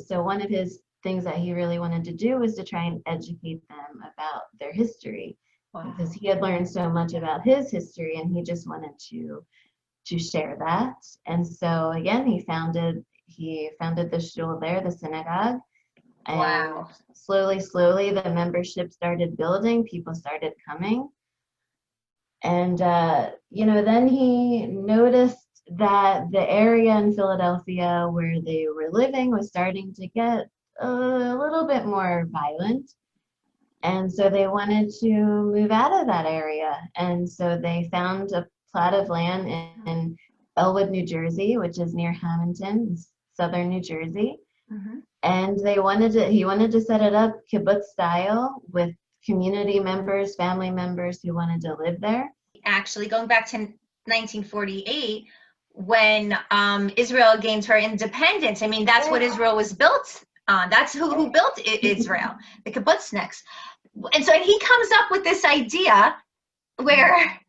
so one of his things that he really wanted to do was to try and educate them about their history. Wow. Because he had learned so much about his history, and he just wanted to share that. And so again, he founded the shul there, the synagogue. And wow. Slowly, the membership started building. People started coming. And, then he noticed that the area in Philadelphia where they were living was starting to get a little bit more violent. And so they wanted to move out of that area. And so they found a plot of land in Elwood, New Jersey, which is near Hamilton, southern New Jersey. Mm-hmm. And he wanted to set it up kibbutz style with community members, family members who wanted to live there. Actually, going back to 1948, when Israel gained her independence, I mean, that's what Israel was built on. That's who built Israel, the kibbutzniks. And so he comes up with this idea where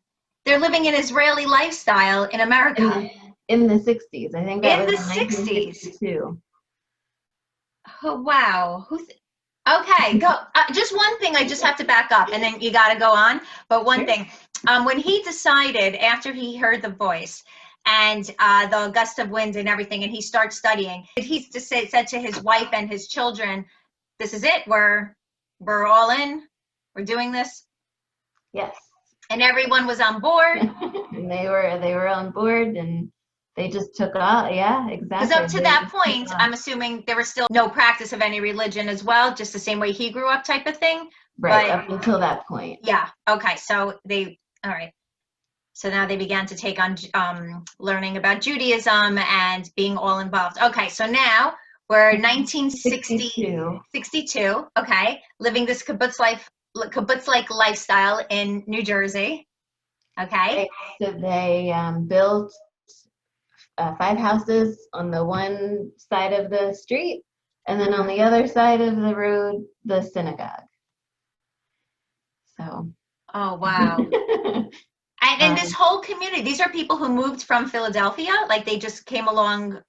they're living an Israeli lifestyle in America. In the 60s, I think that was in the 60s. Oh, wow. Okay, go. Just one thing, I just have to back up, and then you got to go on. But one thing, when he decided, after he heard the voice and the gust of wind and everything, and he starts studying, he said to his wife and his children, "This is it. We're all in. We're doing this." Yes. And everyone was on board. And they were on board, and they just took off. Yeah, exactly. Because up to that point, I'm assuming there was still no practice of any religion as well, just the same way he grew up type of thing. Right, up until that point. Yeah, okay. So all right. So now they began to take on learning about Judaism and being all involved. Okay, so now we're 1962, okay, living this kibbutz-like lifestyle in New Jersey. Okay. So they built 5 houses on the one side of the street, and then on the other side of the road, the synagogue. So. Oh, wow. And this whole community, these are people who moved from Philadelphia? Like they just came along?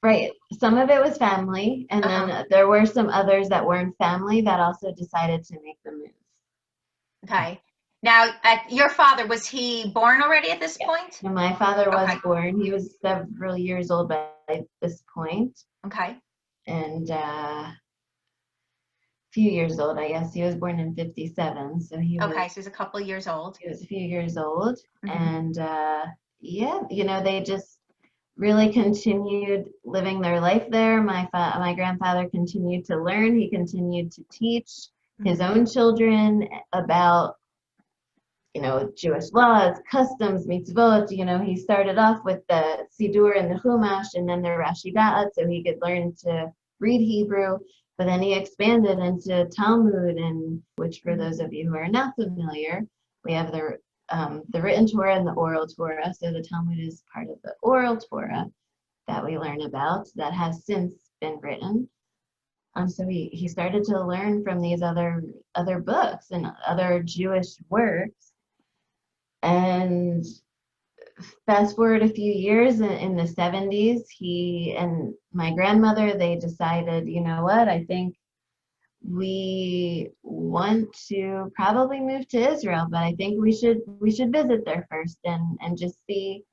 Right. Some of it was family, and then there were some others that weren't family that also decided to make the move. Okay. Now, your father, was he born already at this point? And my father was born. He was several years old by this point. Okay. And a few years old, I guess. He was born in 57, so he was... Okay, so he's a couple years old. He was a few years old. Mm-hmm. And, they just really continued living their life there. My grandfather continued to learn. He continued to teach his own children about Jewish laws, customs, mitzvot. He started off with the Siddur and the Chumash, and then the Rashi Da'at, so he could learn to read Hebrew. But then he expanded into Talmud, and which, for those of you who are not familiar, we have the written Torah and the oral Torah. So the Talmud is part of the oral Torah that we learn about that has since been written. So he started to learn from these other books and other Jewish works. And fast forward a few years, in the 70s, he and my grandmother, they decided, you know what, I think we want to probably move to Israel, but I think we should visit there first and just see,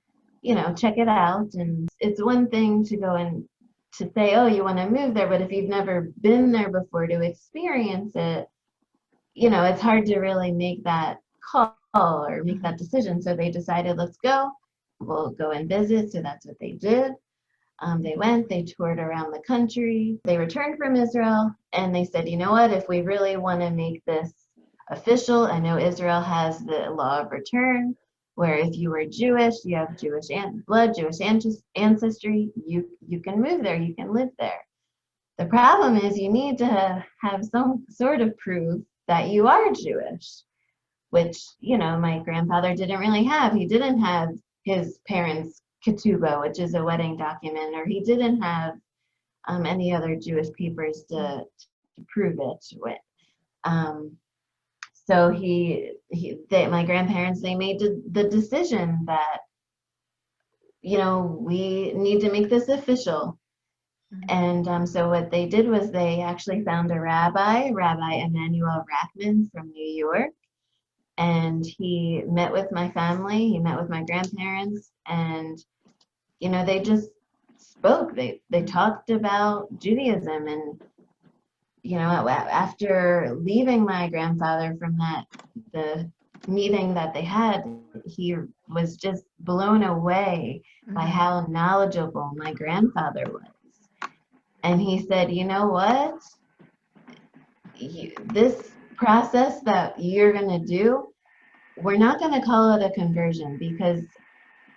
check it out. And it's one thing to go and to say, oh, you want to move there, but if you've never been there before to experience it, it's hard to really make that call or make that decision. So they decided, let's go. We'll go and visit. So that's what they did. They went, they toured around the country. They returned from Israel, and they said, you know what, if we really want to make this official, I know Israel has the law of return, where if you were Jewish, you have Jewish blood, Jewish ancestry, you can move there, you can live there. The problem is you need to have some sort of proof that you are Jewish, which, my grandfather didn't really have. He didn't have his parents' ketubah, which is a wedding document, or he didn't have any other Jewish papers to prove it with. So my grandparents, they made the decision that, we need to make this official. And so what they did was they actually found a rabbi, Rabbi Emanuel Rackman from New York, and he met with my family, he met with my grandparents, and they just spoke. They talked about Judaism, and after leaving my grandfather from the meeting that they had, he was just blown away by how knowledgeable my grandfather was. And he said, you know what? This process that you're going to do, we're not going to call it a conversion, because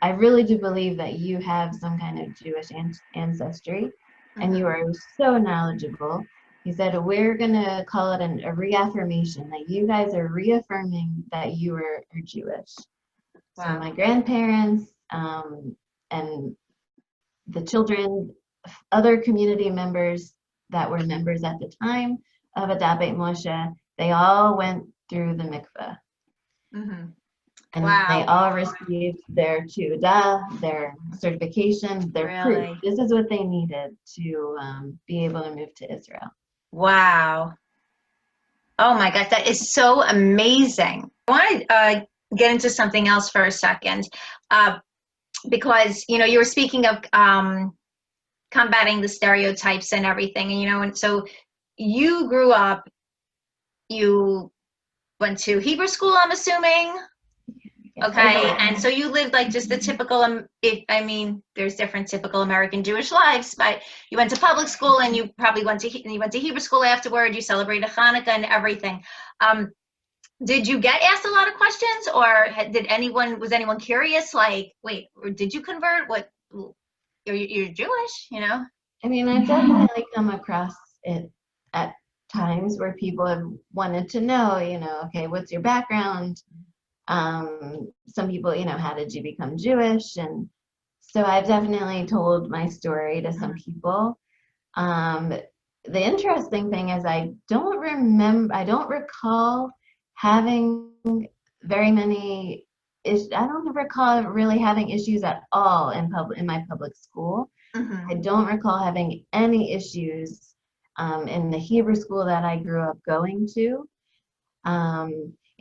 I really do believe that you have some kind of Jewish ancestry, and you are so knowledgeable. He said, we're going to call it a reaffirmation, that you guys are reaffirming that you are Jewish. Wow. So my grandparents and the children, other community members that were members at the time of Adat Beit Moshe, they all went through the mikveh. And they all received their Teudah, their certification, their proof. This is what they needed to be able to move to Israel. Wow. Oh my gosh, that is so amazing. I want to get into something else for a second, because, you were speaking of combating the stereotypes and everything, and so you grew up, you went to Hebrew school, I'm assuming. Okay, and so you lived like just the typical, there's different typical American Jewish lives, but you went to public school, and you probably went to Hebrew school afterward, you celebrated Hanukkah and everything. Did you get asked a lot of questions, or was anyone curious, like, wait, did you convert? What, you're Jewish, I've definitely come across it at times where people have wanted to know, okay, what's your background? Some people, how did you become Jewish? And so I've definitely told my story to some people. The interesting thing is I don't recall having very many issues. I don't recall really having issues at all in my public school. I don't recall having any issues in the Hebrew school that I grew up going to.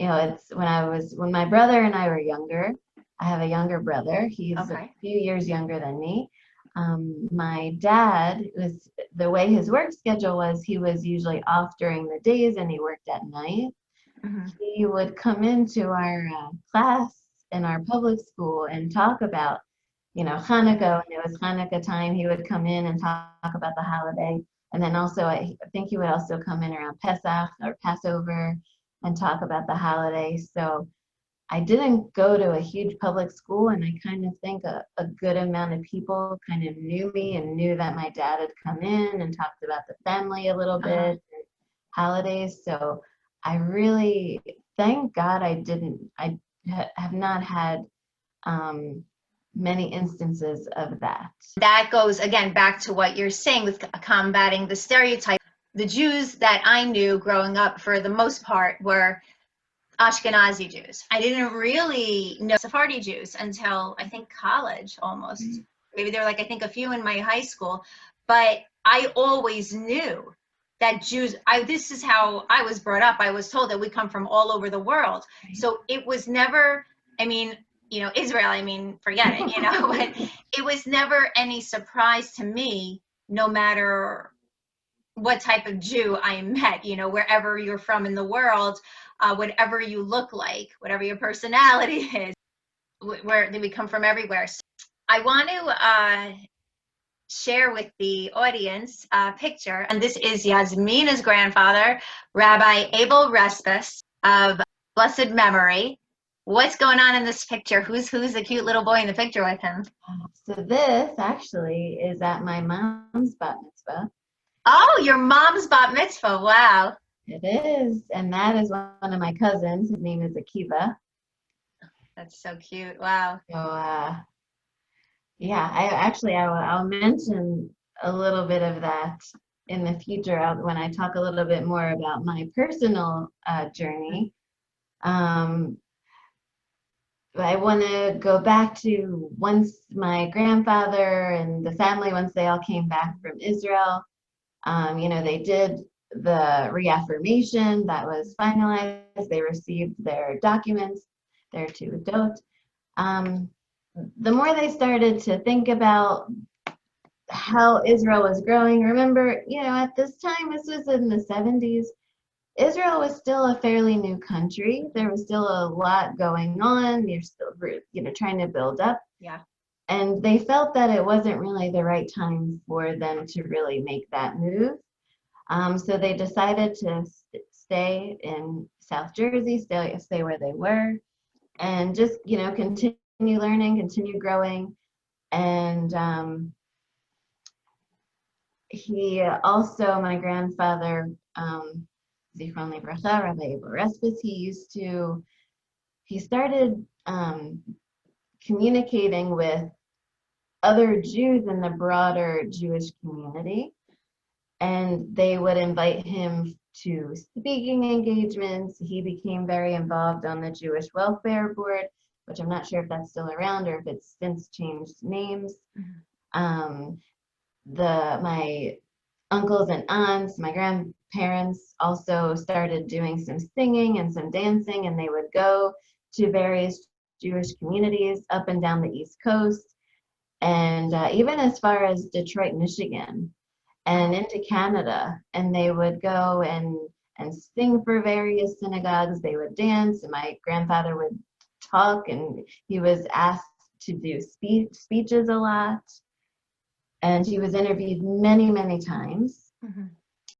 It's when my brother and I were younger. I have a younger brother. He's a few years younger than me. My dad, the way his work schedule was, he was usually off during the days and he worked at night. He would come into our class in our public school and talk about, Hanukkah. When it was Hanukkah time, he would come in and talk about the holiday. And then also, I think he would also come in around Pesach or Passover and talk about the holiday. So I didn't go to a huge public school, and I kind of think a good amount of people kind of knew me and knew that my dad had come in and talked about the family a little bit, and holidays. So I really, thank God I have not had many instances of that. That goes, again, back to what you're saying with combating the stereotype. The Jews that I knew growing up, for the most part, were Ashkenazi Jews. I didn't really know Sephardi Jews until, I think, college almost. Maybe there were I think a few in my high school, but I always knew that Jews, this is how I was brought up. I was told that we come from all over the world. So it was never, Israel, forget it, but it was never any surprise to me, no matter what type of Jew I met, wherever you're from in the world, whatever you look like, whatever your personality is, where we come from everywhere. So I want to share with the audience a picture, and this is Yasminah's grandfather, Rabbi Abel Respes of blessed memory. What's going on in this picture? Who's the cute little boy in the picture with him? So this actually is at my mom's bat mitzvah. Oh, your mom's bat mitzvah. Wow. It is. And that is one of my cousins. His name is Akiva. That's so cute. Wow. So, yeah, I'll mention a little bit of that in the future when I talk a little bit more about my personal journey. I want to go back to once my grandfather and the family, once they all came back from Israel, they did the reaffirmation that was finalized. They received their documents, their tuadot. The more they started to think about how Israel was growing, remember, at this time, this was in the 70s, Israel was still a fairly new country. There was still a lot going on. They're still, trying to build up. Yeah. And they felt that it wasn't really the right time for them to really make that move. So they decided to stay in South Jersey, stay where they were, and just, continue learning, continue growing. And he also, my grandfather, Zichron Livracha, Rabbi Abel Respes, he started communicating with other Jews in the broader Jewish community, and they would invite him to speaking engagements. He became very involved on the Jewish Welfare Board, which I'm not sure if that's still around or if it's since changed names. My uncles and aunts, my grandparents also started doing some singing and some dancing, and they would go to various Jewish communities up and down the East Coast, and even as far as Detroit, Michigan, and into Canada. And they would go and sing for various synagogues. They would dance, and my grandfather would talk, and he was asked to do speeches a lot. And he was interviewed many, many times.